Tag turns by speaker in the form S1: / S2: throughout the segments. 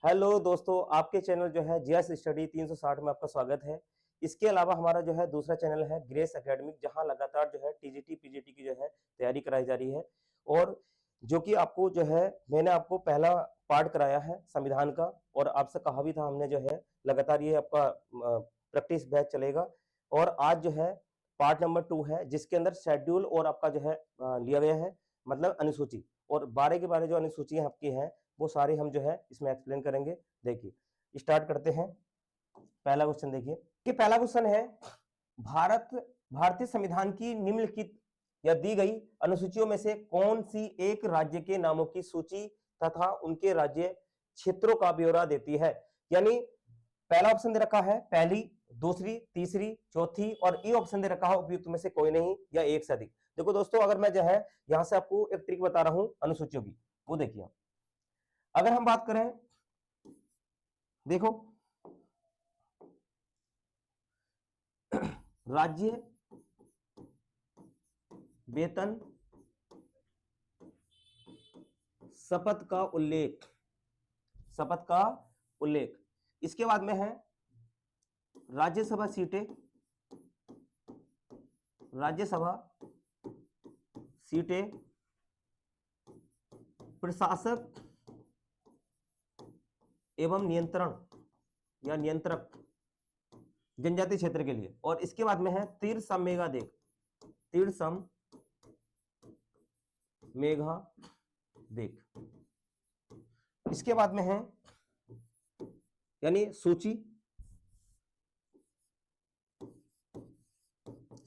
S1: Hello दोस्तों, आपके channel जो है जीएस स्टडी 360 में आपका स्वागत है। इसके अलावा हमारा जो है दूसरा चैनल है ग्रेस एकेडमिक, जहां लगातार जो है टीजीटी पीजीटी की जो है तैयारी कराई जा रही है। और जो कि आपको जो है मैंने आपको पहला पार्ट कराया है संविधान का, और आपसे कहा भी था हमने जो है लगातार ये आपका प्रैक्टिस बैच चलेगा। और आज जो है पार्ट नंबर 2 है, जिसके अंदर शेड्यूल और आपका जो है लिया गया है, मतलब अनुसूची। और 12 के 12 जो अनुसूचियां आपकी हैं वो सारे हम जो है इसमें एक्सप्लेन करेंगे। देखिए स्टार्ट करते हैं। पहला क्वेश्चन देखिए कि पहला क्वेश्चन है, भारत भारतीय संविधान की निम्नलिखित या दी गई अनुसूचियों में से कौन सी एक राज्य के नामों की सूची तथा उनके राज्य क्षेत्रों का ब्यौरा देती है। यानी पहला ऑप्शन दे रखा है पहली, दूसरी, तीसरी, चौथी, और ई ऑप्शन दे रखा है उपयुक्त में से कोई नहीं या एक से अधिक। देखो दोस्तों, अगर मैं जो है यहां से आपको एक ट्रिक बता रहा हूं अनुसूचियों की, वो देखिए। अगर हम बात करें, देखो राज्य वेतन शपथ का उल्लेख, शपथ का उल्लेख। इसके बाद में है राज्यसभा सीटें, राज्यसभा सीटें, प्रशासक एवं नियंत्रण या नियंत्रक जनजातीय क्षेत्र के लिए। और इसके बाद में है तीर्थसम मेघादेश, तीर्थसम मेघादेश। इसके बाद में है यानी सूची,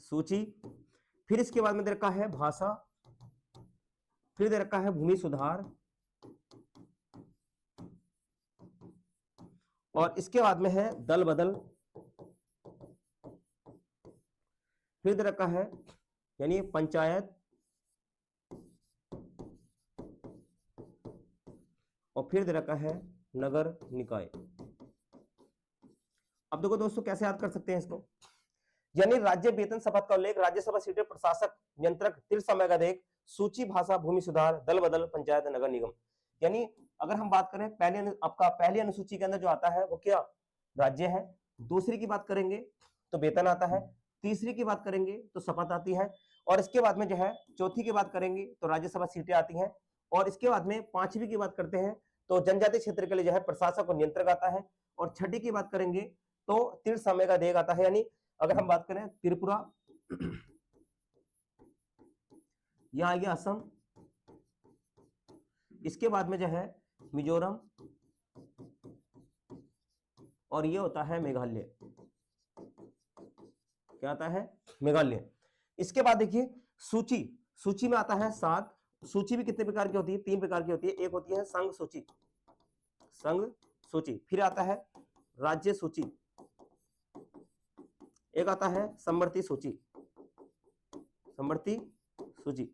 S1: सूची। फिर इसके बाद में दे रखा है भाषा, फिर दे रखा है भूमि सुधार, और इसके बाद में है दल बदल, फिर दे रखा है यानी पंचायत, और फिर दे रखा है नगर निकाय। अब देखो दोस्तों कैसे याद कर सकते हैं इसको। यानी राज्य वेतन शपथ का उल्लेख, राज्यसभा सीटें, प्रशासक, नियंत्रक, तीर्थ मेघादेश, सूची, भाषा, भूमि सुधार, दल बदल, पंचायत, नगर निगम। यानी अगर हम बात करें पहले आपका पहली अनुसूची के अंदर जो आता है वो क्या, राज्य है। दूसरी की बात करेंगे तो वेतन आता है। तीसरी की बात करेंगे तो शपथ आती है। और इसके बाद में जो है चौथी की बात करेंगे तो राज्यसभा सीटें आती हैं। और इसके बाद में पांचवी की बात करते हैं तो जनजातीय क्षेत्र के लिए जो है प्रशासक और नियंत्रक आता है। और छठी की बात करेंगे तो तीर्थ मेघादेश आता है। यानी अगर हम बात करें त्रिपुरा, यहां आ गया असम। इसके बाद में जो है मिजोरम, और ये होता है मेघालय। क्या आता है, मेघालय। इसके बाद देखिए सूची, सूची में आता है 7। सूची भी कितने प्रकार की होती है, 3 प्रकार की होती है। एक होती है संघ सूची, संघ सूची। फिर आता है राज्य सूची, एक आता है समवर्ती सूची, समवर्ती सूची।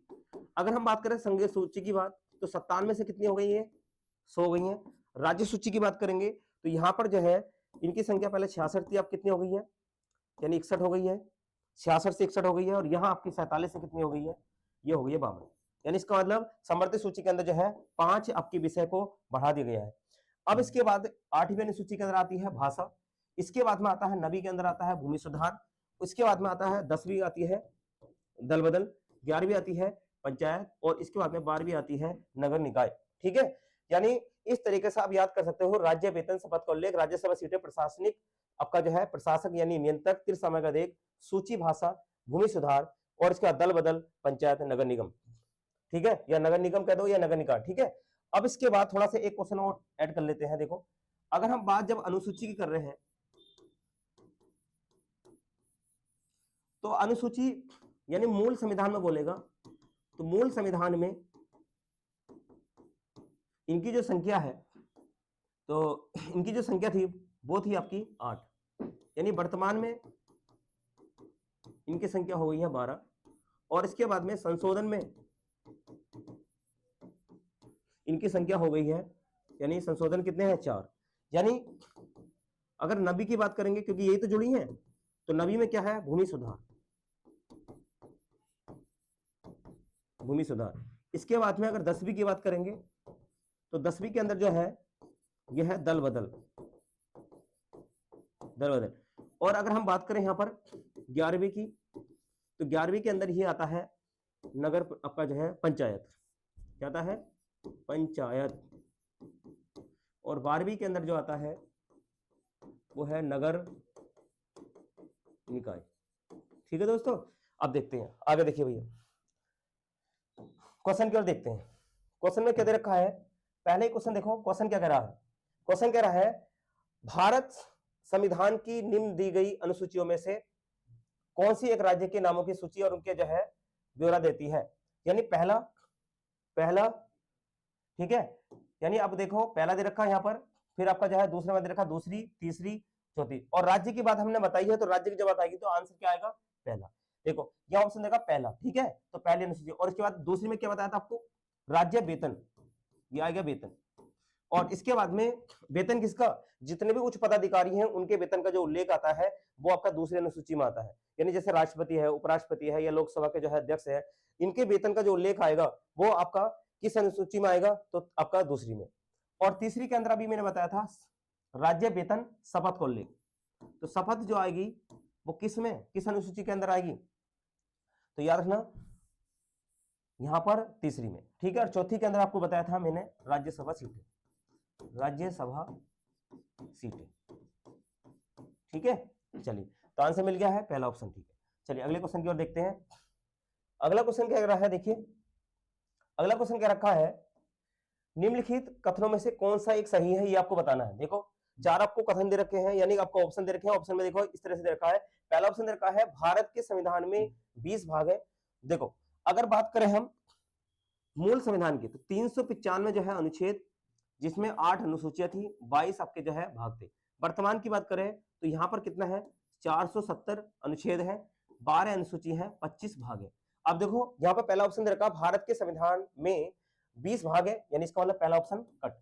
S1: अगर हम बात करें संघीय सूची की बात तो 97 से कितनी हो गई है, 100 हो गई है। राज्य सूची की बात करेंगे तो यहां पर जो है इनकी संख्या पहले 66 थी, अब कितनी हो गई है, यानी 61 हो गई है। 66 से 61 हो गई है। और यहाँ आपकी 47 से कितनी हो गई है, ये हो गई है 52। यानी इसका मतलब समवर्ती सूची के अंदर जो है 5 आपके विषय को बढ़ा दिया गया है। अब इसके बाद 8वीं अनुसूची के अंदर आती है भाषा। इसके बाद में आता है 9वीं के अंदर आता है भूमि सुधार। इसके बाद में आता है 10वीं आती है दल बदल, 11वीं आती है पंचायत, और इसके बाद में 12वीं आती है नगर निकाय। ठीक है, यानी इस तरीके से आप याद कर सकते हो राज्य वेतन शपथ का उल्लेख, राज्यसभा सीटें, प्रशासनिक आपका जो है प्रशासक यानी नियंत्रक, तीर्थ मेघादेश, सूची, भाषा, भूमि सुधार, और इसका दल बदल, पंचायत, नगर निगम। ठीक है, या नगर निगम कह दो या नगर निकाय। ठीक है, अब इसके बाद थोड़ा सा एक क्वेश्चन और ऐड कर लेते हैं। देखो अगर हम बात जब अनुसूची की कर रहे हैं तो अनुसूची यानी मूल संविधान में बोलेगा तो मूल संविधान में इनकी जो संख्या है, तो इनकी जो संख्या थी वो थी आपकी 8। यानी वर्तमान में इनकी संख्या हो गई है 12। और इसके बाद में संशोधन में इनकी संख्या हो गई है, यानी संशोधन कितने हैं, 4। यानी अगर नबी की बात करेंगे क्योंकि यही तो जुड़ी है, तो नबी में क्या है, भूमि सुधार, भूमि सुधार। इसके बाद में अगर 10वीं की बात करेंगे तो 10वीं के अंदर जो है यह है दल बदल, दल बदल। और अगर हम बात करें यहाँ पर 11वीं की, तो 11वीं के अंदर ही आता है नगर आपका जो है पंचायत, क्या आता है, पंचायत। और 12वीं के अंदर जो आता है वो है नगर निकाय। ठीक है दोस्तों, अब देखते हैं आगे। देखिए भैया, क्वेश्चन की ओर देखते हैं। क्वेश्चन में क्या दे रखा है, पहले ही क्वेश्चन देखो, क्वेश्चन क्या कह रहा है। क्वेश्चन कह रहा है भारत संविधान की निम्न दी गई अनुसूचियों में से कौन सी एक राज्य के नामों की सूची और उनके जो है ब्यौरा देती है। यानी पहला, पहला, ठीक है, यानी अब देखो पहला दे रखा है यहाँ पर, फिर आपका जो है दूसरे में दे रखा दूसरी, तीसरी, चौथी, और राज्य की बात हमने बताई है, तो राज्य की जब बात आएगी तो आंसर क्या आएगा, पहला। देखो यह ऑप्शन देखा पहला, ठीक है, तो पहले अनुसूची। और इसके बाद दूसरी में क्या बताया था आपको, राज्य वेतन, ये आ गया वेतन। और इसके बाद में वेतन किसका, जितने भी उच्च पदाधिकारी हैं उनके वेतन का जो उल्लेख आता है वो आपका दूसरी अनुसूची में आता है। यानी जैसे राष्ट्रपति है, उपराष्ट्रपति है, या लोकसभा के जो है अध्यक्ष है, इनके वेतन का जो उल्लेख आएगा वो आपका किस अनुसूची में आएगा, तो आपका दूसरी में। और तीसरी के अंदर अभी मैंने बताया था राज्य वेतन शपथ का उल्लेख, तो शपथ जो आएगी वो किस में, किस अनुसूची के अंदर आएगी, तो याद रखना यहां पर तीसरी में, ठीक है। और चौथी के अंदर आपको बताया था मैंने राज्यसभा सीटें, राज्यसभा सीटें, ठीक है। चलिए, तो आंसर मिल गया है पहला ऑप्शन, ठीक है। चलिए अगले क्वेश्चन की ओर देखते हैं। अगला क्वेश्चन क्या रहा है, देखिए अगला क्वेश्चन क्या रखा है, निम्नलिखित कथनों में से कौन सा एक सही है, ये आपको बताना है। देखो चार आपको कथन दे रखे हैं, यानी आपको ऑप्शन दे रखे हैं। ऑप्शन में देखो इस तरह से दे रखा है, पहला ऑप्शन दे रखा है भारत के संविधान में 20 भाग है। देखो अगर बात करें हम मूल संविधान की, तो 395 जो है अनुच्छेद, जिसमें 8 अनुसूचियां थी, 22 आपके जो है भाग थे। वर्तमान की बात करें तो यहां पर कितना है, 470 अनुच्छेद है, 12 अनुसूची है, 25 भाग है। अब देखो यहाँ पर पहला ऑप्शन दे रखा भारत के संविधान में 20 भाग है, यानी इसका मतलब पहला ऑप्शन कट।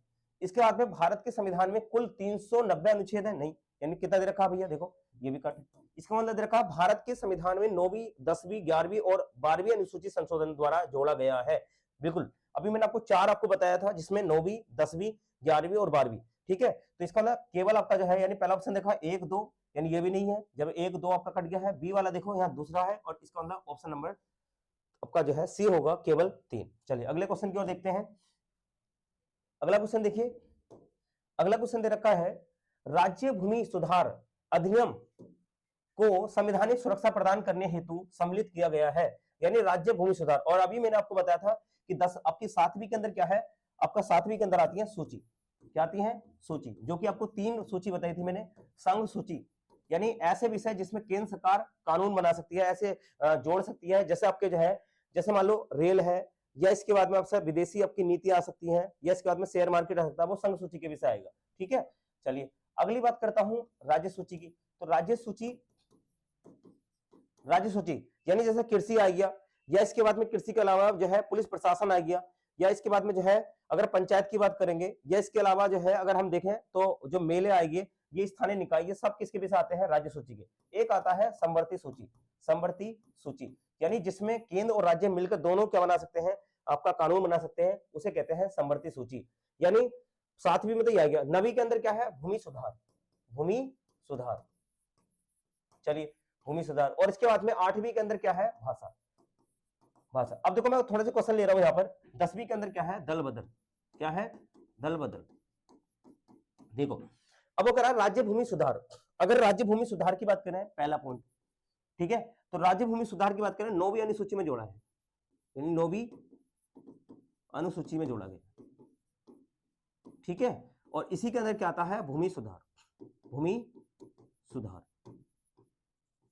S1: इसके बाद में भारत के संविधान में कुल 390 अनुच्छेद है, नहीं, यानी कितना दे रखा भैया, देखो ये भी कट। इसका मतलब दे रखा भारत के संविधान में 9वीं, 10वीं, 11वीं और 12वीं अनुसूची संशोधन द्वारा जोड़ा गया है, बिल्कुल। अभी मैंने आपको चार आपको बताया था, जिसमें 9वीं, 10वीं, 11वीं और 12वीं, ठीक है। तो इसका मतलब केवल आपका जो है, यानी पहला ऑप्शन देखा 1, 2, यानी ये भी नहीं है, जब 1, 2 आपका कट गया है। बी वाला देखो यहाँ दूसरा है, और इसका मतलब ऑप्शन नंबर आपका जो है सी होगा, केवल 3। चलिए अगले क्वेश्चन की ओर देखते हैं। अगला क्वेश्चन देखिए, अगला क्वेश्चन दे रखा है राज्य भूमि सुधार अधिनियम को संवैधानिक सुरक्षा प्रदान करने हेतु सम्मिलित किया गया है, यानी राज्य भूमि सुधार। और अभी मैंने आपको बताया था कि 10 आपकी 7वीं के अंदर क्या है, आपका 7वीं के अंदर आती है सूची, क्या आती है, सूची, जो कि आपको 3 सूची बताई थी मैंने। संघ सूची, यानी ऐसे विषय जिसमें केंद्र सरकार कानून बना सकती है, ऐसे जोड़ सकती है, जैसे आपके जो है, जैसे मान लो रेल है, या इसके बाद में आपसे विदेशी आपकी नीति आ सकती है, या इसके बाद में शेयर मार्केट आ सकता है, वो संघ सूची के विषय आएगा, ठीक है। चलिए अगली बात करता हूं राज्य सूची की। तो राज्य सूची, राज्य सूची यानी जैसे कृषि आ गया, या इसके बाद में कृषि के अलावा जो है पुलिस प्रशासन आ गया, या इसके बाद में जो है अगर पंचायत की बात करेंगे, या इसके अलावा जो है अगर हम देखें तो जो मेले आएंगे, ये स्थानीय निकाय, ये सब किसके विषय आते हैं, राज्य सूची के। एक आता है समवर्ती सूची, समवर्ती सूची यानी जिसमें केंद्र और राज्य मिलकर दोनों क्या बना सकते हैं, आपका कानून बना सकते हैं, उसे कहते हैं समवर्ती सूची। यानी 7वीं में तो ये आ गया। 9वीं के अंदर क्या है, भूमि सुधार, भूमि सुधार, चलिए भूमि सुधार। और इसके बाद में 8वीं के अंदर क्या है, भाषा, भाषा। अब देखो मैं थोड़े से क्वेश्चन ले रहा हूं यहाँ पर। 10वीं के अंदर क्या है, दल बदल, क्या है, दल बदल। देखो अब वो कह रहा है राज्य भूमि सुधार। अगर राज्य भूमि सुधार की बात करें, पहला पॉइंट, ठीक है, तो राज्य भूमि सुधार की बात करें 9वीं अनुसूची में जोड़ा है, यानी 9वीं अनुसूची में जोड़ा गया, ठीक है। और इसी के अंदर क्या आता है, भूमि सुधार, भूमि सुधार,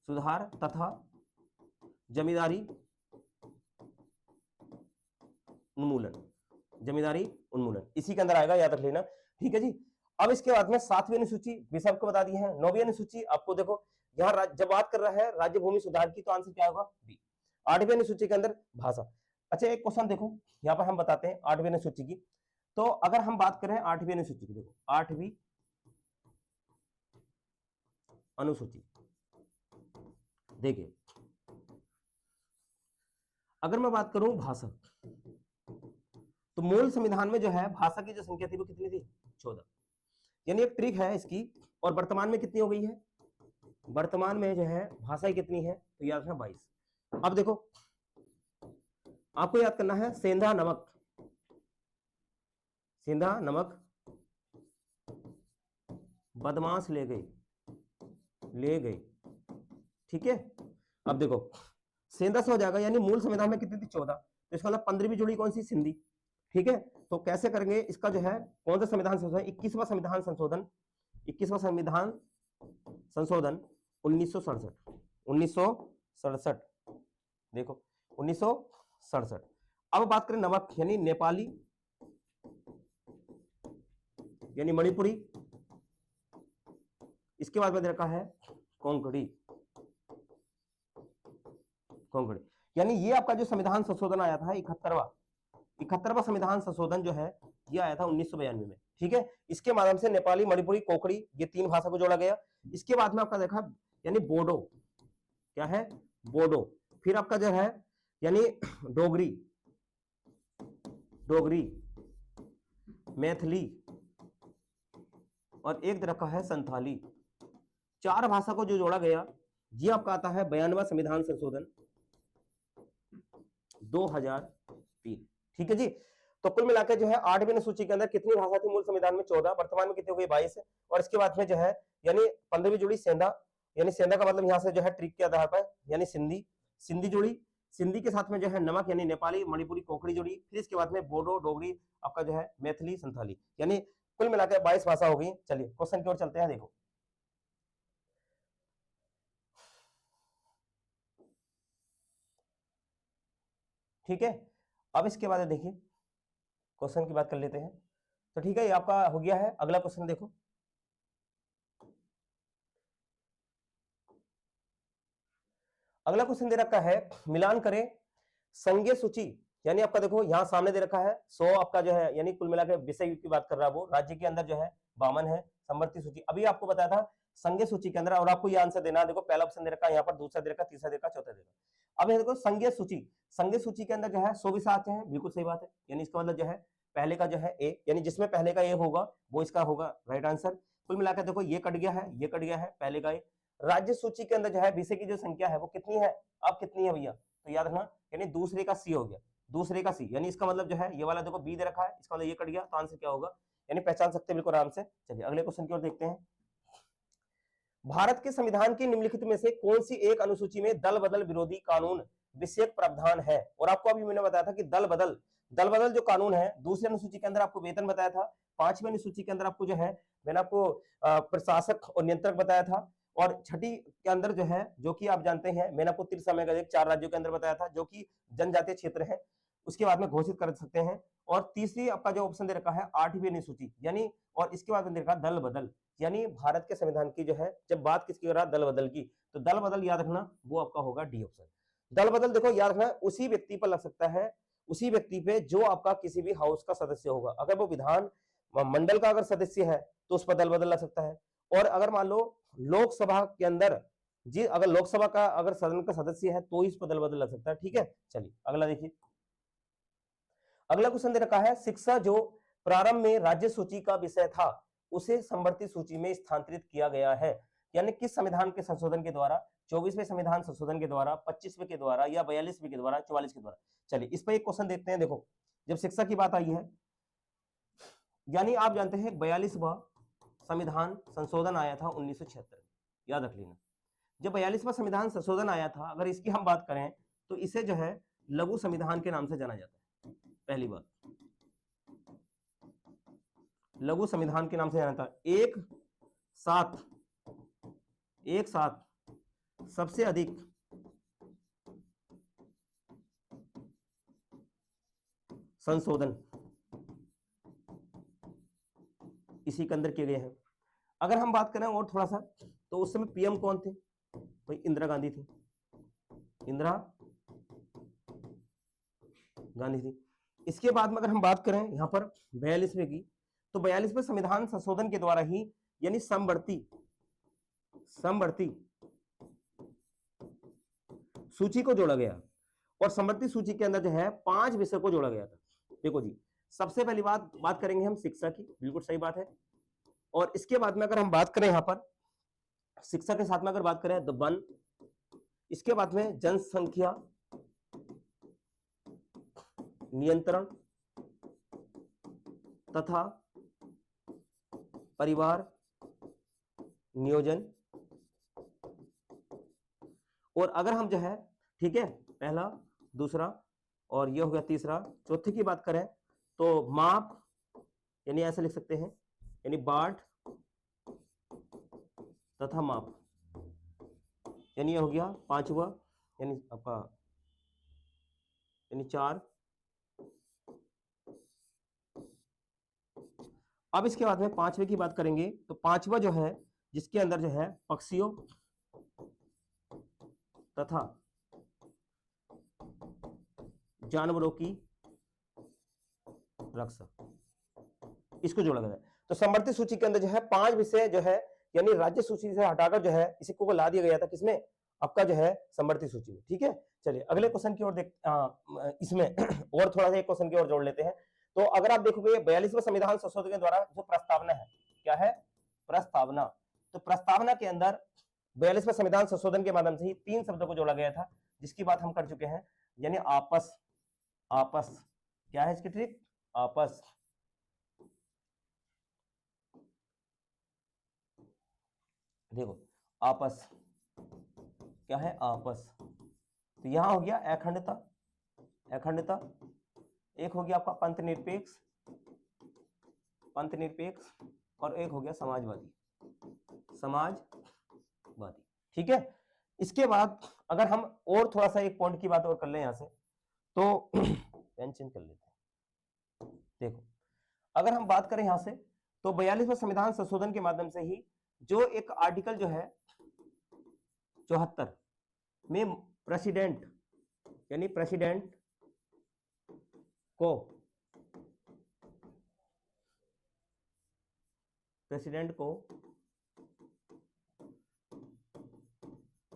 S1: सुधार तथा जमींदारी उन्मूलन, जमींदारी उन्मूलन, इसी के अंदर आएगा, याद रख लेना, ठीक है जी। अब इसके बाद में 7वीं अनुसूची विषय आपको बता दी है। 9वीं अनुसूची आपको देखो यहाँ जब बात कर रहा है राज्य भूमि सुधार की, तो आंसर क्या होगा, बी। 8वीं अनुसूची के अंदर भाषा। अच्छा एक क्वेश्चन देखो यहाँ पर हम बताते हैं 8वीं अनुसूची की। तो अगर हम बात करें 8वीं अनुसूची की, देखो 8वीं अनुसूची देखिए, अगर मैं बात करूं भाषा, तो मूल संविधान में जो है भाषा की जो संख्या थी वो कितनी थी, 14। यानी एक ट्रिक है इसकी। और वर्तमान में कितनी हो गई है, वर्तमान में जो है भाषाएं कितनी है, तो याद रखना 22। अब देखो आपको याद करना है सेंधा नमक, सेंधा नमक बदमाश ले गई, ले गई, ठीक है। अब देखो सेंधा से हो जाएगा, यानी मूल संविधान में कितनी थी 14, तो इसका मतलब 15वीं जुड़ी कौन सी, सिंधी, ठीक है। तो कैसे करेंगे इसका जो है, कौन सा संविधान संशोधन, 21वां संविधान संशोधन, 21वां संविधान संशोधन 1967, 1967, देखो 1967। अब बात करें नमक, यानी नेपाली, यानी मणिपुरी, इसके बाद में दे रखा है कोंकणी, कोंकणी, यानी ये आपका जो संविधान संशोधन आया था 71वां संविधान संशोधन जो है ये आया था 1992 में, ठीक है। इसके माध्यम से नेपाली, मणिपुरी, कोंकणी ये 3 भाषा को जोड़ा गया। इसके बाद में आपका देखा यानी बोडो, क्या है, बोडो, फिर आपका जो है यानी डोगरी, डोगरी, मैथिली और एक दे रखा है संथाली। 4 भाषा को जो जोड़ा गया ये आपका आता है 92वां संविधान संशोधन 2003, ठीक है जी। तो कुल मिलाकर जो है 8वीं अनुसूची के अंदर कितनी भाषा थी मूल संविधान में 14, वर्तमान में कितनी हो गई 22, और इसके बाद में जो है यानी 15वीं जुड़ी सेंधा, यानी सेंधा का मतलब यहाँ से जो है ट्रिक के आधार पर यानी सिंधी, सिंधी जुड़ी, सिंधी के साथ में जो है नमक यानी नेपाली, मणिपुरी, कोंकणी जुड़ी, फिर इसके बाद में बोडो, डोगरी, आपका जो है मैथिली, संथाली, यानी कुल मिलाकर 22 भाषा हो गई। चलिए क्वेश्चन की ओर चलते हैं, देखो ठीक है। अब इसके बाद देखिए क्वेश्चन की बात कर लेते हैं, तो ठीक है ये आपका हो गया है। अगला क्वेश्चन देखो, अगला क्वेश्चन दे रखा है मिलान करें संज्ञेय सूची, यानी आपका देखो यहां सामने दे रखा है 100 आपका जो है यानी कुल मिलाकर विषय की बात कर रहा है वो, राज्य के अंदर जो है 52 है, समवर्ती सूची अभी आपको बताया था संज्ञेय सूची के अंदर, और आपको ये आंसर देना, देखो पहला ऑप्शन दे रखा है यहाँ पर, दूसरा दे रखा, तीसरा दे रखा, चौथा दे रखा। अब ये देखो संज्ञेय सूची, संज्ञेय सूची के अंदर जो है 100 विषय आते हैं, बिल्कुल सही बात है, यानी इसका मतलब जो है पहले का जो है ए, यानी जिसमें पहले का ए होगा वो इसका होगा राइट आंसर। कुल मिलाकर देखो ये कट गया है, ये कट गया है, पहले का ए। राज्य सूची के अंदर जो है विषय की जो संख्या है वो कितनी है, अब कितनी है भैया, तो याद रखना यानी दूसरे का सी हो गया, दूसरे का सी, यानी इसका मतलब जो है ये वाला देखो बी दे रखा है, इसका मतलब ये कट गया, तो आंसर क्या होगा, यानी पहचान सकते हैं बिल्कुल आराम से। चलिए अगले क्वेश्चन की ओर देखते हैं, भारत के संविधान की निम्नलिखित में से कौन सी एक अनुसूची में दल बदल विरोधी कानून विषयक प्रावधान है, और आपको अभी मैंने बताया था कि दल बदल जो कानून है, दूसरी अनुसूची के अंदर आपको वेतन बताया था, 5वीं अनुसूची के अंदर आपको जो है मैंने आपको प्रशासक और नियंत्रक बताया था, और छठी के अंदर जो है जो कि आप जानते हैं मैंने आपको तिरसा मेगा 4 राज्यों के अंदर बताया था जो कि जनजातीय क्षेत्र है, उसके बाद में घोषित कर सकते हैं। और तीसरी आपका जो ऑप्शन दे रखा है 8वीं अनुसूची, यानी और इसके बाद में दे रखा दल बदल, यानी भारत के संविधान की जो है जब बात किसकी कर रहा दल बदल की, तो दल बदल याद रखना वो आपका होगा डी ऑप्शन। दल बदल देखो याद रखना उसी व्यक्ति पर लग सकता है, उसी व्यक्ति पे जो आपका किसी भी हाउस का सदस्य होगा, अगर वो विधान मंडल का अगर सदस्य है तो उस पर दल बदल लग सकता है, और अगर मान लो लोकसभा के अंदर जी अगर लोकसभा का अगर सदन का सदस्य है तो इस पर दल बदल लग सकता है, ठीक है। चलिए अगला देखिए, अगला क्वेश्चन दे रखा है शिक्षा जो प्रारंभ में राज्य सूची का विषय था उसे समवर्ती सूची में स्थानांतरित किया गया है, यानी किस संविधान के संशोधन के द्वारा, 24वें संविधान संशोधन के द्वारा, 25वें के द्वारा, या 42वें के द्वारा, 44 के द्वारा। चलिए इस पर एक क्वेश्चन देखते हैं, देखो जब शिक्षा की बात आई है, यानी आप जानते हैं 42वां संविधान संशोधन आया था 1976 में, याद रख लेना जब 42वां संविधान संशोधन आया था, अगर इसकी हम बात करें तो इसे जो है लघु संविधान के नाम से जाना जाता है, पहली बात लघु संविधान के नाम से जाना था। एक साथ सबसे अधिक संशोधन इसी के अंदर किए गए हैं। अगर हम बात करें और थोड़ा सा, तो उस समय पीएम कौन थे, भाई इंदिरा गांधी थी, इंदिरा गांधी थी। इसके बाद में अगर हम बात करें यहां पर 42वें की, तो 42वें संविधान संशोधन के द्वारा ही यानी समवर्ती सूची को जोड़ा गया, और समवर्ती सूची के अंदर जो है 5 विषय को जोड़ा गया था। देखो जी सबसे पहली बात करेंगे हम शिक्षा की, बिल्कुल सही बात है, और इसके बाद में अगर हम बात करें यहाँ पर शिक्षा के साथ में अगर बात करें तो वन, इसके बाद में जनसंख्या नियंत्रण तथा परिवार नियोजन, और अगर हम जो है ठीक है पहला दूसरा और ये हो गया तीसरा, चौथे की बात करें तो माप, यानी ऐसे लिख सकते हैं, यानी बाट तथा माप, यानी ये हो गया पांचवा, यानी आपका यानी 4। अब इसके बाद में पांचवे की बात करेंगे तो पांचवा जो है जिसके अंदर जो है पक्षियों तथा जानवरों की रक्षा, इसको जोड़ा गया है। तो समवर्ती सूची के अंदर जो है 5 विषय जो है यानी राज्य सूची से हटाकर जो है इसी को ला दिया गया था, किसमें, आपका जो है समवर्ती सूची में। ठीक है, चलिए अगले क्वेश्चन की ओर इसमें और थोड़ा सा एक क्वेश्चन की ओर जोड़ लेते हैं। तो अगर आप देखोगे 42वें संविधान संशोधन के द्वारा जो प्रस्तावना है, क्या है, प्रस्तावना, तो प्रस्तावना के अंदर 42वें संविधान संशोधन के माध्यम से ही 3 शब्दों को जोड़ा गया था, जिसकी बात हम कर चुके हैं, यानी आपस, आपस क्या है इसकी ट्रिक, आपस, देखो आपस क्या है, आपस, तो यहां हो गया अखंडता, अखंडता, एक हो गया आपका पंथ निरपेक्ष, पंथ निरपेक्ष, और एक हो गया समाजवादी, समाजवादी। ठीक है, इसके बाद अगर हम और थोड़ा सा एक पॉइंट की बात और कर लें यहां से, तो पेन चेंज कर लेते हैं। देखो अगर हम बात करें यहां से तो 42वें संविधान संशोधन के माध्यम से ही जो एक आर्टिकल जो है 74 में प्रेसिडेंट, यानी प्रेसिडेंट को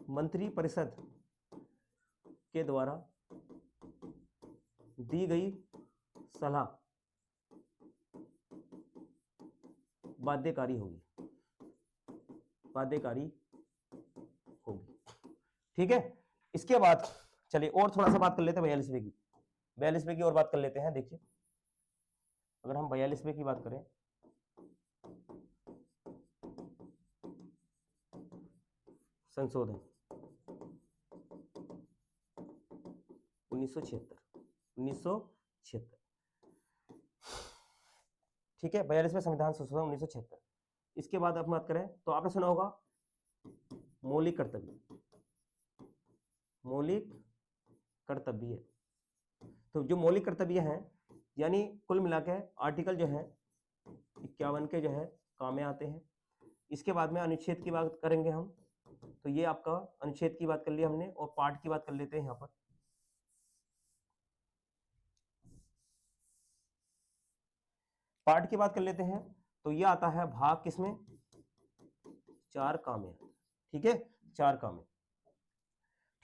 S1: मंत्री परिषद के द्वारा दी गई सलाह बाध्यकारी होगी, बाध्यकारी होगी। ठीक है, इसके बाद चलिए और थोड़ा सा बात कर लेते हैं 42वें की, 42वें की और बात कर लेते हैं। देखिए अगर हम 42वें की बात करें, संशोधन 1976, ठीक है, 42वें संविधान संशोधन 1976। इसके बाद आप बात करें तो आपने सुना होगा मौलिक कर्तव्य, मौलिक कर्तव्य, तो जो मौलिक कर्तव्य हैं यानी कुल मिला के आर्टिकल जो है 51 के जो है काम में आते हैं। इसके बाद में अनुच्छेद की बात करेंगे हम, तो ये आपका अनुच्छेद की बात कर लिया हमने, और पार्ट की बात कर लेते हैं यहाँ पर। पार्ट की बात कर लेते हैं तो ये आता है भाग किसमें, 4 काम में, ठीक है, 4 काम में।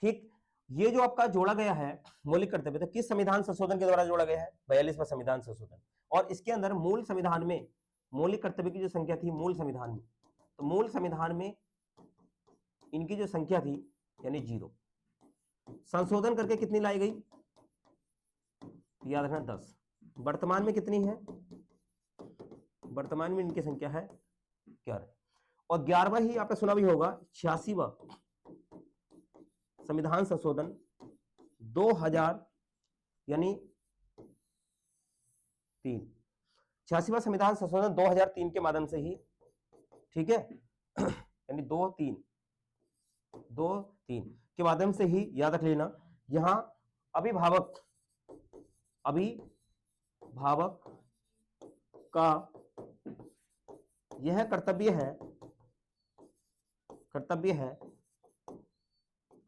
S1: ठीक, ये जो आपका जोड़ा गया है मौलिक कर्तव्य, तो किस संविधान संशोधन के द्वारा जोड़ा गया है, 42वां संविधान संशोधन। और इसके अंदर मूल संविधान में मौलिक कर्तव्य की जो संख्या थी मूल संविधान में, तो मूल संविधान में इनकी जो संख्या थी यानी 0, संशोधन करके कितनी लाई गई, याद रखना 10। वर्तमान में कितनी है, वर्तमान में इनकी संख्या है 11। और 11वां ही आपने सुना भी होगा 86वां संविधान संशोधन 2000 यानी 3, 86वां संविधान संशोधन 2003 के माध्यम से ही, ठीक है, यानी 2-3 के माध्यम से ही, याद रख लेना, यहां अभिभावक का यह कर्तव्य है,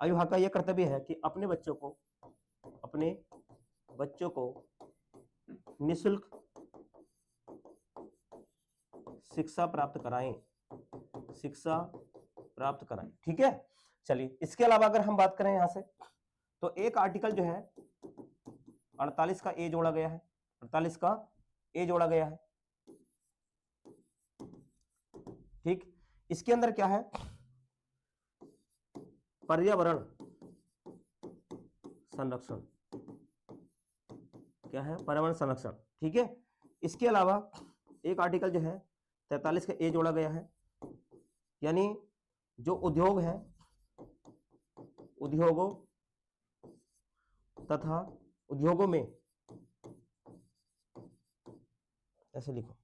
S1: अभिभावक का यह कर्तव्य है कि अपने बच्चों को निःशुल्क शिक्षा प्राप्त कराएं, ठीक है। चलिए इसके अलावा अगर हम बात करें यहां से तो एक आर्टिकल जो है 48 का ए जोड़ा गया है, 48 का ए जोड़ा गया है। ठीक। इसके अंदर क्या है, पर्यावरण संरक्षण, क्या है, पर्यावरण संरक्षण, ठीक है। इसके अलावा एक आर्टिकल जो है 43 का ए जोड़ा गया है, यानी जो उद्योग है, उद्योगों तथा उद्योगों में, ऐसे लिखो,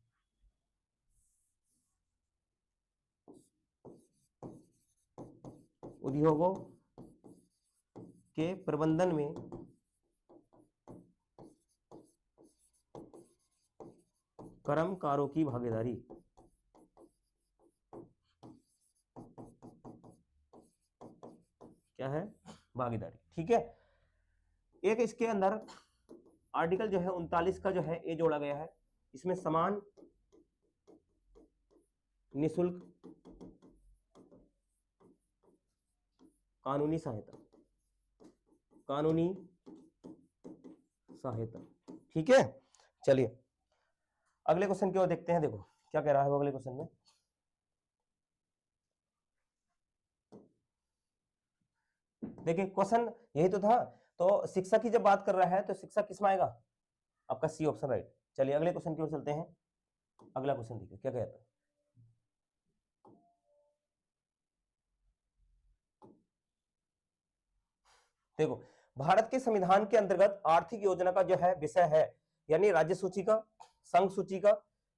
S1: उद्योगों के प्रबंधन में कर्मकारों की भागीदारी, क्या है, भागीदारी, ठीक है। एक इसके अंदर आर्टिकल जो है 39 का जो है ए जोड़ा गया है, इसमें समान निशुल्क कानूनी सहायता, कानूनी सहायता, ठीक है। चलिए अगले क्वेश्चन की ओर देखते हैं। देखो क्या कह रहा है वो अगले क्वेश्चन में। देखिए क्वेश्चन यही तो था, तो शिक्षा की जब बात कर रहा है तो शिक्षा किस में आएगा, आपका सी ऑप्शन राइट। चलिए अगले क्वेश्चन की ओर चलते हैं। अगला क्वेश्चन देखिए क्या कहता है। देखो भारत के संविधान के अंतर्गत आर्थिक योजना का जो है विषय है, यानी राज्य सूची का, संघ सूची का,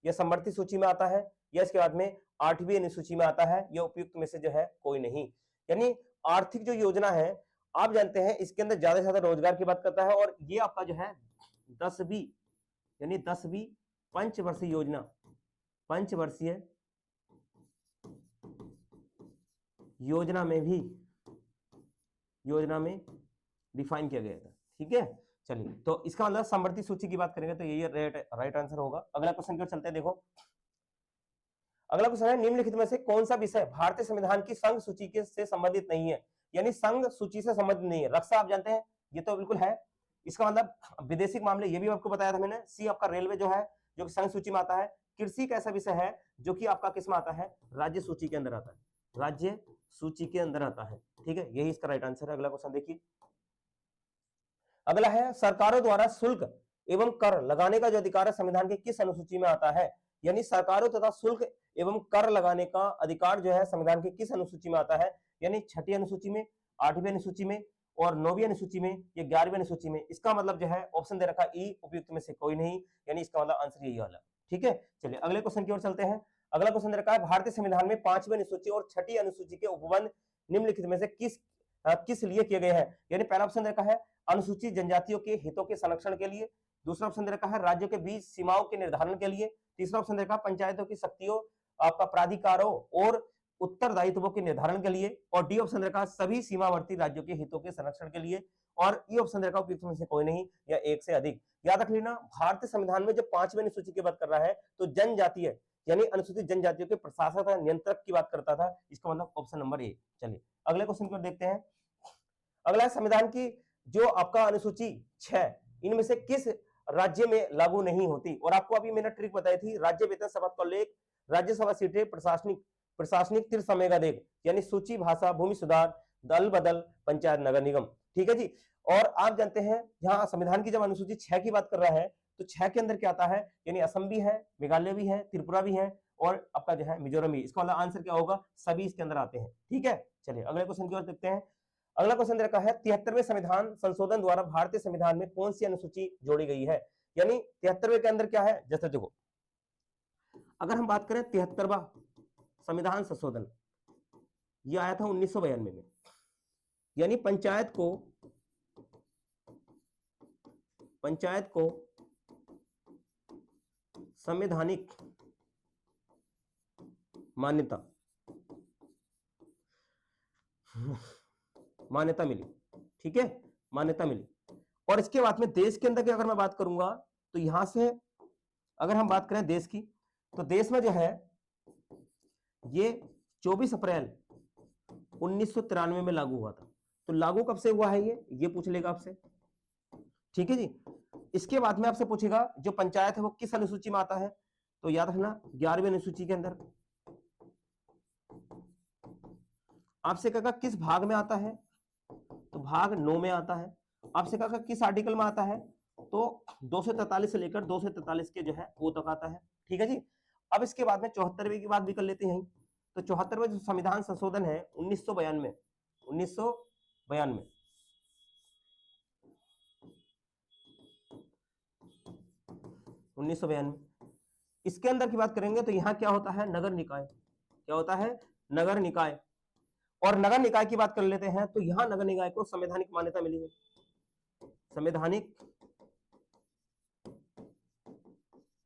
S1: या समवर्ती सूची में आता है, या इसके बाद में 8वीं अनुसूची में आता है, या उपयुक्त में से जो है कोई नहीं। यानी आर्थिक जो योजना है आप जानते हैं इसके अंदर ज्यादा से ज्यादा रोजगार की बात करता है, और ये आपका जो है 10वीं यानी 10वीं पंचवर्षीय योजना, पंचवर्षीय योजना में भी, योजना में डिफाइन किया गया था, ठीक है। चलिए तो इसका मतलब समवर्ती सूची की बात करेंगे तो यही राइट आंसर होगा। अगला क्वेश्चन की ओर चलते हैं। देखो अगला क्वेश्चन है, निम्नलिखित में से कौन सा विषय भारतीय संविधान की संघ सूची के से संबंधित नहीं है, यानी संघ सूची से संबंधित नहीं है। रक्षा आप जानते हैं ये तो बिल्कुल है, इसका मतलब विदेशी मामले ये भी आपको बताया था मैंने। सी आपका रेलवे जो है जो कि संघ सूची में आता है। कृषि एक ऐसा विषय है जो कि आपका किस में आता है, राज्य सूची के अंदर आता है, राज्य सूची के अंदर आता है, ठीक है। यही इसका राइट आंसर है। अगला क्वेश्चन देखिए। अगला है, सरकारों द्वारा शुल्क एवं कर लगाने का जो अधिकार है संविधान के किस अनुसूची में आता है, यानी सरकारों तथा शुल्क एवं कर लगाने का अधिकार जो है संविधान की किस अनुसूची में आता है, यानी 6ठी अनुसूची में, 8वीं अनुसूची में, और 9वीं अनुसूची में, या 11वीं अनुसूची में। इसका मतलब जो है ऑप्शन दे रखा ई, उपयुक्त में से कोई नहीं, यानी इसका मतलब आंसर यही वाला, ठीक है। चलिए अगले क्वेश्चन की ओर चलते हैं। अगला क्वेश्चन दे रखा है, भारतीय संविधान में 5वीं अनुसूची और 6ठी अनुसूची के उपबंध निम्नलिखित में से किस लिए किए गए हैं, यानी पहला ऑप्शन दे रखा है अनुसूचित जनजातियों के हितों के संरक्षण के लिए, दूसरा ऑप्शन दे रखा है राज्यों के बीच सीमाओं के निर्धारण के लिए, तीसरा ऑप्शन दे रखा है पंचायतों की शक्तियों, आपका प्राधिकारों और उत्तरदायित्वों के निर्धारण के लिए, और डी ऑप्शन दे रखा है सभी सीमावर्ती राज्यों के हितों के संरक्षण के लिए, और ई ऑप्शन दे रखा है उपयुक्त में से कोई नहीं या एक से अधिक। याद रख लेना भारतीय संविधान में जब 5वीं अनुसूची की बात कर रहा है तो जनजातीय यानी अनुसूचित जनजातियों के प्रशासक या नियंत्रक की बात करता था, इसका मतलब ऑप्शन नंबर ए। चलिए अगले क्वेश्चन को देखते हैं। अगला संविधान की जो आपका अनुसूची 6 इनमें से किस राज्य में लागू नहीं होती, और आपको अभी मैंने ट्रिक बताई थी, राज्य वेतन शपथ का उल्लेख, राज्यसभा सीटें, प्रशासनिक तिर समय का देख, यानी सूची, भाषा, भूमि सुधार, दल बदल, पंचायत, नगर निगम, ठीक है जी। और आप जानते हैं यहाँ संविधान की जब अनुसूची 6 की बात कर रहा है तो 6 के अंदर क्या आता है, यानी असम भी है, मेघालय भी है, त्रिपुरा भी है, और आपका जो है मिजोरम भी। इसका मतलब आंसर क्या होगा, सभी इसके अंदर आते हैं, ठीक है। चलिए अगले क्वेश्चन की ओर देखते हैं। अगला क्वेश्चन रखा है, 73वें संविधान संशोधन द्वारा भारतीय संविधान में कौन सी अनुसूची जोड़ी गई है, यानी 73वें के अंदर क्या है। जैसे देखो अगर हम बात करें 73वां संविधान संशोधन, ये आया था 1992 में, यानी पंचायत को संवैधानिक मान्यता मिली, ठीक है, मान्यता मिली। और इसके बाद में देश के अंदर की अगर मैं बात करूंगा तो यहां से अगर हम बात करें देश की, तो देश में जो है ये 24 अप्रैल 1993 में लागू हुआ था। तो लागू कब से हुआ है ये पूछ लेगा आपसे, ठीक है जी। इसके बाद में आपसे पूछेगा जो पंचायत है वो किस अनुसूची में आता है, तो याद रखना 11वीं अनुसूची के अंदर, आपसे कहा किस भाग में आता है, तो भाग 9 में आता है। आपसे कहा किस आर्टिकल में आता है, तो 243 से लेकर 243 के जो है वो तक आता है। ठीक है जी। अब इसके बाद में 74वें की बात भी कर लेते हैं। तो 74वें जो संविधान संशोधन है 1992 1992 इसके अंदर की बात करेंगे तो यहाँ क्या होता है, नगर निकाय। क्या होता है, नगर निकाय। और नगर निकाय की बात कर लेते हैं तो यहाँ नगर निकाय को संवैधानिक मान्यता मिली है, संवैधानिक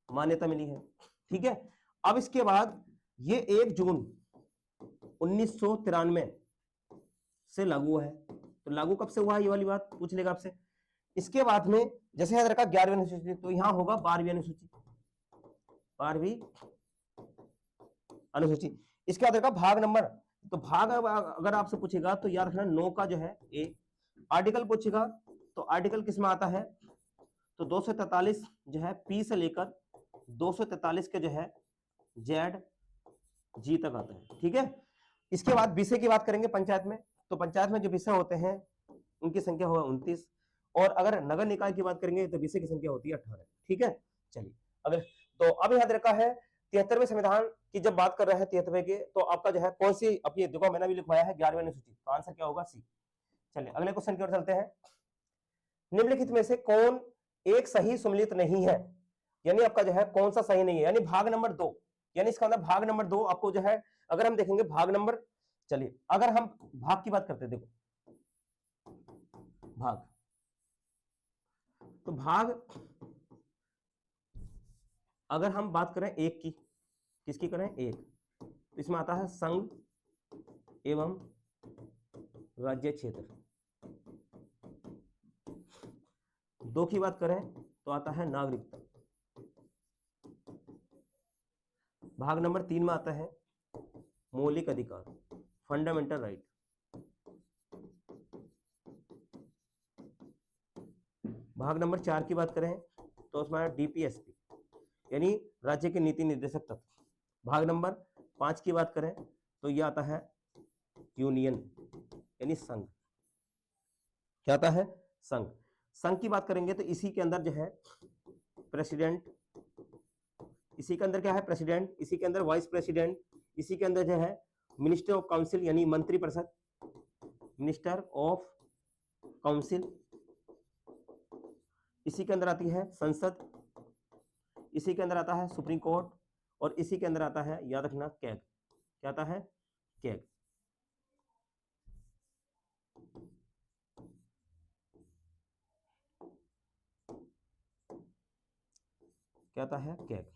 S1: मान्यता मिली है। ठीक है। अब इसके बाद ये 1 जून 1993 से लागू है। तो लागू कब से हुआ है, ये वाली बात पूछ लेगा आपसे। इसके बाद में जैसे याद रखा 11वीं अनुसूची, तो यहां होगा 12वीं अनुसूची, 12वीं अनुसूची। इसके बाद रखा भाग नंबर, तो भाग अगर आपसे पूछेगा तो याद रखना 9 का जो है ए। आर्टिकल पूछेगा तो आर्टिकल किस में आता है, तो 243 जो है पी से लेकर 243 के जो है जेड जी तक आता है। ठीक है। इसके बाद विषय की बात करेंगे पंचायत में, तो पंचायत में जो विषय होते हैं उनकी संख्या होगा 29, और अगर नगर निकाय की बात करेंगे तो विषय की संख्या होती है 18। ठीक है। चलिए अगर, तो अब याद रखा है 73वें संविधान की जब बात कर रहे हैं 73वें के, तो आपका जो है कौन सी, अब ये देखो मैंने भी लिखवाया है 11वीं अनुसूची, तो आंसर क्या होगा, सी। चलिए अगले क्वेश्चन की ओर चलते हैं। निम्नलिखित में से कौन एक सही सुमेलित नहीं है, यानी आपका जो है कौन सा सही नहीं है, यानी भाग नंबर 2, यानी इसका मतलब भाग नंबर 2 आपको जो है, अगर हम देखेंगे भाग नंबर, चलिए अगर हम भाग की बात करते हैं, देखो भाग, तो भाग अगर हम बात करें एक की, किसकी करें, एक, तो इसमें आता है संघ एवं राज्य क्षेत्र। 2 की बात करें तो आता है नागरिकता। भाग नंबर 3 में आता है मौलिक अधिकार, फंडामेंटल राइट। भाग नंबर 4 की बात करें तो उसमें डीपीएसपी, यानी राज्य के नीति निर्देशक तत्व। भाग नंबर 5 की बात करें तो यह आता है यूनियन, यानी संघ। क्या आता है, संघ। संघ की बात करेंगे तो इसी के अंदर जो है प्रेसिडेंट, इसी के अंदर क्या है, प्रेसिडेंट, इसी के अंदर वाइस प्रेसिडेंट, इसी के अंदर जो है मिनिस्टर ऑफ काउंसिल, यानी मंत्री परिषद, मिनिस्टर ऑफ काउंसिल, इसी के अंदर आती है संसद, इसी के अंदर आता है सुप्रीम कोर्ट, और इसी के अंदर आता है, याद रखना, कैग। क्या आता है, कैग। क्या आता है, कैग।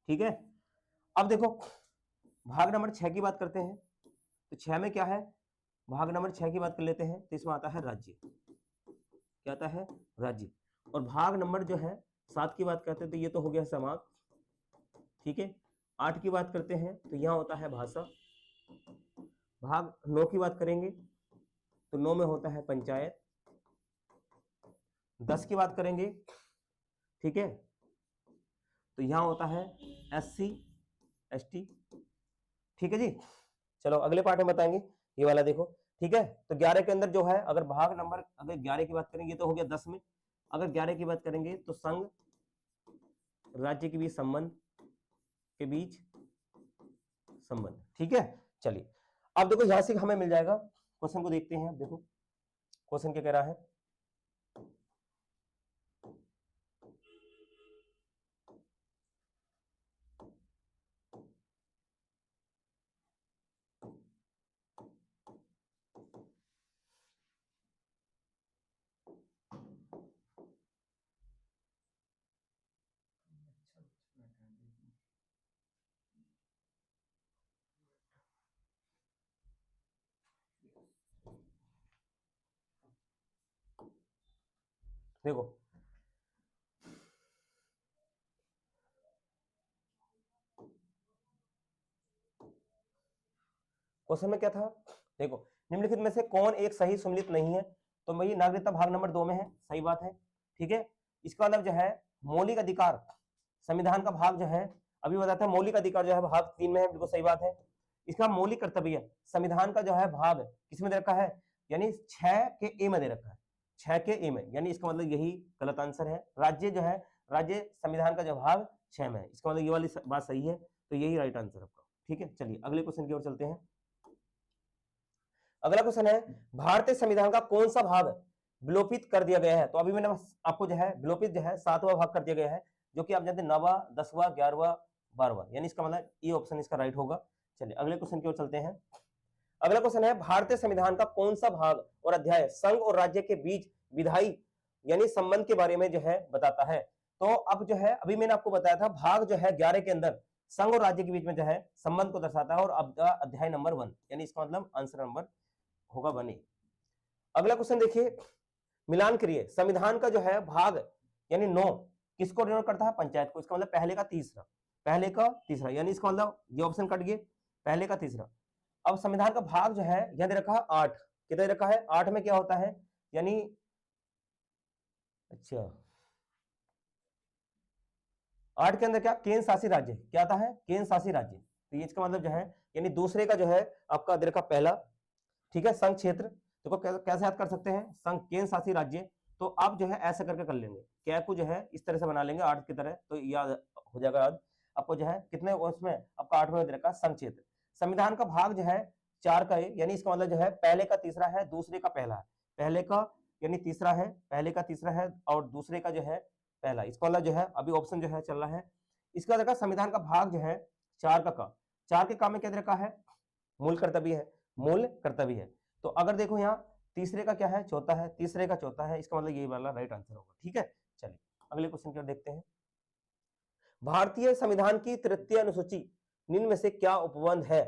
S1: ठीक है। अब देखो भाग नंबर 6 की बात करते हैं, तो 6 में क्या है, भाग नंबर 6 की बात कर लेते हैं, तो इसमें आता है राज्य। क्या आता है, राज्य। और भाग नंबर जो है 7 की बात करते हैं तो ये तो हो गया समाज। ठीक है। 8 की बात करते हैं तो यहाँ होता है भाषा। भाग 9 की बात करेंगे तो 9 में होता है पंचायत। 10 की बात करेंगे, ठीक है, तो यहाँ होता है SC ST। ठीक है जी। चलो अगले पार्ट में बताएंगे ये वाला, देखो। ठीक है। तो 11 के अंदर जो है, अगर भाग नंबर, अगर 11 की बात करेंगे तो हो गया 10 में। अगर 11 की बात करेंगे तो संघ राज्य के बीच संबंध, के बीच संबंध। ठीक है। चलिए अब देखो यहां से हमें मिल जाएगा, क्वेश्चन को देखते हैं। देखो क्वेश्चन क्या कह रहा है, देखो क्वेश्चन में क्या था, देखो निम्नलिखित में से कौन एक सही सुमेलित नहीं है, तो वही नागरिकता भाग नंबर 2 में है, सही बात है। ठीक है। इसका मतलब जो है मौलिक अधिकार, संविधान का भाग जो है, अभी बताया था मौलिक अधिकार जो है भाग 3 में है, बिल्कुल सही बात है। इसका मौलिक कर्तव्य है, संविधान का जो है भाग किसमें दे रखा है, यानी 6 के ए में दे रखा है, 6 के ए में, यानी इसका मतलब यही गलत आंसर है। राज्य जो है, राज्य संविधान का जो भाग 6 में है, इसका मतलब ये वाली बात सही है, तो यही राइट आंसर आपका। ठीक है, चलिए अगले क्वेश्चन की ओर चलते हैं। अगला क्वेश्चन है, भारतीय संविधान का कौन सा भाग विलोपित कर दिया गया है? तो अभी मैंने आपको जो है विलोपित जो है 7वां भाग कर दिया गया है, जो कि आप जानते हैं 9वां, 10वां, 11वां, 12वां, यानी इसका मतलब ये ऑप्शन इसका राइट होगा। चलिए अगले क्वेश्चन की ओर चलते हैं। अगला क्वेश्चन है, भारतीय संविधान का कौन सा भाग और अध्याय संघ और राज्य के बीच विधायी यानी संबंध के बारे में जो है बताता है? तो अब जो है, अभी मैंने आपको बताया था भाग जो है 11 के अंदर संघ और राज्य के बीच में जो है संबंध को दर्शाता है, और अब अध्याय नंबर 1, यानी इसका मतलब आंसर नंबर होगा 1 ए। अगला क्वेश्चन देखिए, मिलान करिए, संविधान का जो है भाग यानी 9 किसको डिनोट करता है? पंचायत को। इसका मतलब पहले का तीसरा, पहले का तीसरा, यानी इसका मतलब ये ऑप्शन कट गए, पहले का तीसरा। अब संविधान का भाग जो है यहां दे रखा है 8, कितना दे रखा है? 8 में क्या होता है, यानी अच्छा 8 के अंदर क्या, केंद्र शासित राज्य, क्या आता है? केंद्र शासित राज्य। तो ये इसका मतलब जो है, यानी दूसरे का जो है आपका दे रखा पहला, ठीक है, संघ क्षेत्र। देखो कैसे याद कर सकते हैं, संघ केंद्र शासित राज्य, तो आप जो है ऐसा करके कर लेंगे, क्या को जो है इस तरह से बना लेंगे 8 की तरह, तो याद हो जाएगा। याद आपको जो है कितने उसमें आपका 8 में दे रखा संघ क्षेत्र। संविधान का भाग जो है 4 का है, यानी इसका मतलब जो है पहले का तीसरा है, दूसरे का पहला है, पहले का यानी तीसरा है, पहले का तीसरा है, और दूसरे का जो है पहला। इसका मतलब जो है अभी ऑप्शन जो है चल रहा है, इसका देखा संविधान का भाग जो है 4 का 4 के काम में क्या दे रखा है? मूल कर्तव्य है, मूल कर्तव्य है। तो अगर देखो यहाँ तीसरे का क्या है? चौथा है, तीसरे का चौथा है, इसका मतलब यही वाला राइट आंसर होगा। ठीक है, चलिए अगले क्वेश्चन की ओर देखते हैं। भारतीय संविधान की 33 अनुसूची निम्न में से क्या उपबंध है?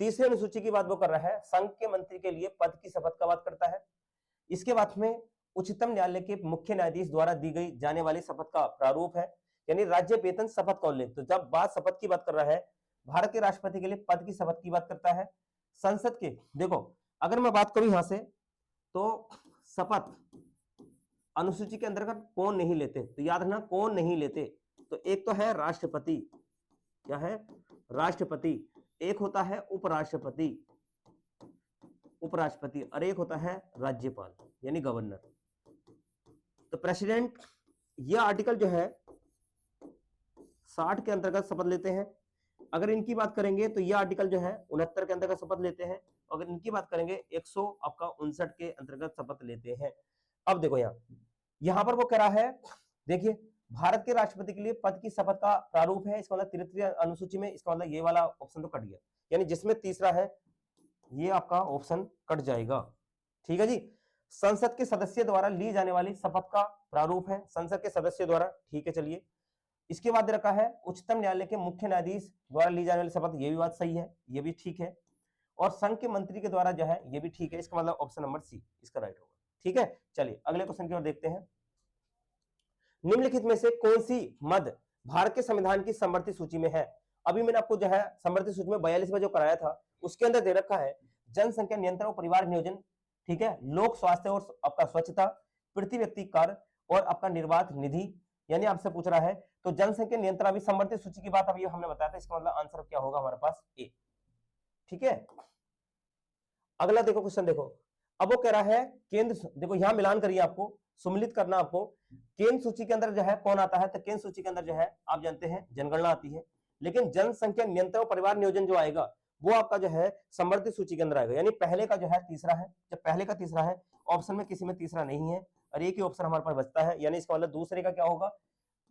S1: तीसरी अनुसूची की बात वो कर रहा है, संघ के मंत्री के लिए पद की शपथ का बात करता है। इसके बाद में उच्चतम न्यायालय के मुख्य न्यायाधीश द्वारा दी गई जाने वाली शपथ का प्रारूप है, यानी राज्य वेतन शपथ का उल्लेख। तो जब बात शपथ की बात कर रहा है, भारत के राष्ट्रपति के लिए पद की शपथ की बात करता है। संसद के, देखो अगर मैं बात करूं यहां से, तो शपथ अनुसूची के अंतर्गत कौन नहीं लेते? तो याद रखना कौन नहीं लेते, तो एक तो है राष्ट्रपति, क्या है? राष्ट्रपति। एक होता है उपराष्ट्रपति, उपराष्ट्रपति, और एक होता है राज्यपाल यानी गवर्नर। तो प्रेसिडेंट, यह आर्टिकल जो है 60 के अंतर्गत शपथ लेते हैं। अगर इनकी बात करेंगे तो यह आर्टिकल जो है 69 के अंतर्गत शपथ लेते हैं। अगर इनकी बात करेंगे 159 के अंतर्गत शपथ लेते हैं। अब देखो यहां पर वो कह रहा है, देखिए भारत के राष्ट्रपति के लिए पद की शपथ का प्रारूप है, इसका मतलब 33 अनुसूची में, इसका मतलब ये वाला ऑप्शन तो कट गया, यानी जिसमें तीसरा है ये आपका ऑप्शन कट जाएगा। ठीक है जी, संसद के सदस्य द्वारा ली जाने वाली शपथ का प्रारूप है, संसद के सदस्य द्वारा। ठीक है, चलिए इसके बाद रखा है उच्चतम न्यायालय के मुख्य न्यायाधीश द्वारा ली जाने वाली शपथ, ये भी बात सही है, ये भी ठीक है। और संघ के मंत्री के द्वारा जो है ये भी ठीक है, इसका मतलब ऑप्शन नंबर सी इसका राइट होगा। ठीक है, चलिए अगले क्वेश्चन की ओर देखते हैं। निम्नलिखित में से कौन सी मद भारत के संविधान की समवर्ती सूची में है? अभी मैंने आपको जो है समवर्ती सूची में 42 में जो कराया था, उसके अंदर दे रखा है जनसंख्या नियंत्रण और परिवार नियोजन, ठीक है, लोक स्वास्थ्य और आपका स्वच्छता, प्रति व्यक्ति कर और आपका निर्वाध निधि, यानी आपसे पूछ रहा है। तो जनसंख्या नियंत्रण अभी समवर्ती सूची की बात अभी हमने बताया था, इसका मतलब आंसर क्या होगा हमारे पास? ए। ठीक है, अगला देखो क्वेश्चन, देखो अब वो कह रहा है केंद्र, देखो यहां मिलान करिए, आपको सम्मिलित करना, आपको केंद्र सूची के अंदर जो है कौन आता है? तो केंद्र सूची के अंदर जो है आप जानते हैं जनगणना आती है, लेकिन जनसंख्या नियंत्रण और परिवार नियोजन जो आएगा वो आपका जो है समवर्ती सूची के अंदर आएगा, यानी पहले का जो है तीसरा है। जब पहले का तीसरा है, ऑप्शन में किसी में तीसरा नहीं है और एक ही ऑप्शन हमारे पास बचता है, यानी इसका मतलब दूसरे का क्या होगा?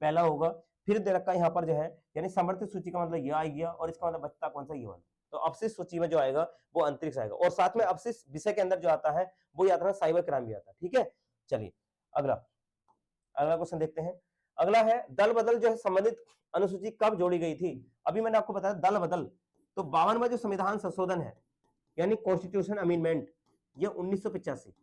S1: पहला होगा। फिर दे रखा है यहाँ पर जो है, यानी समवर्ती सूची का मतलब ये आ गया, और इसका मतलब बचता कौन सा? ये वाला। तो अवशिष्ट सूची में जो आएगा वो अंतरिक्ष आएगा, और साथ में अवशिष्ट विषय के अंदर जो आता है वो याद रखना साइबर क्राइम भी आता है। ठीक है, चलिए अगला क्वेश्चन देखते हैं। अगला है दल बदल जो है संबंधित अनुसूची कब जोड़ी गई थी? अभी मैंने आपको बताया दल बदल, तो 52वां जो संविधान संशोधन है यानी कॉन्स्टिट्यूशन अमेंडमेंट, ये 1985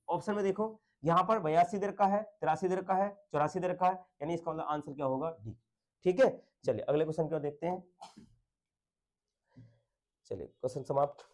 S1: ऑप्शन में देखो, यहां पर 82 दे रखा है, 83 दे रखा है, 84 दे रखा है, यानी इसका मतलब आंसर क्या होगा? डी। ठीक है, चलिए अगले क्वेश्चन की ओर देखते हैं। चलिए क्वेश्चन समाप्त।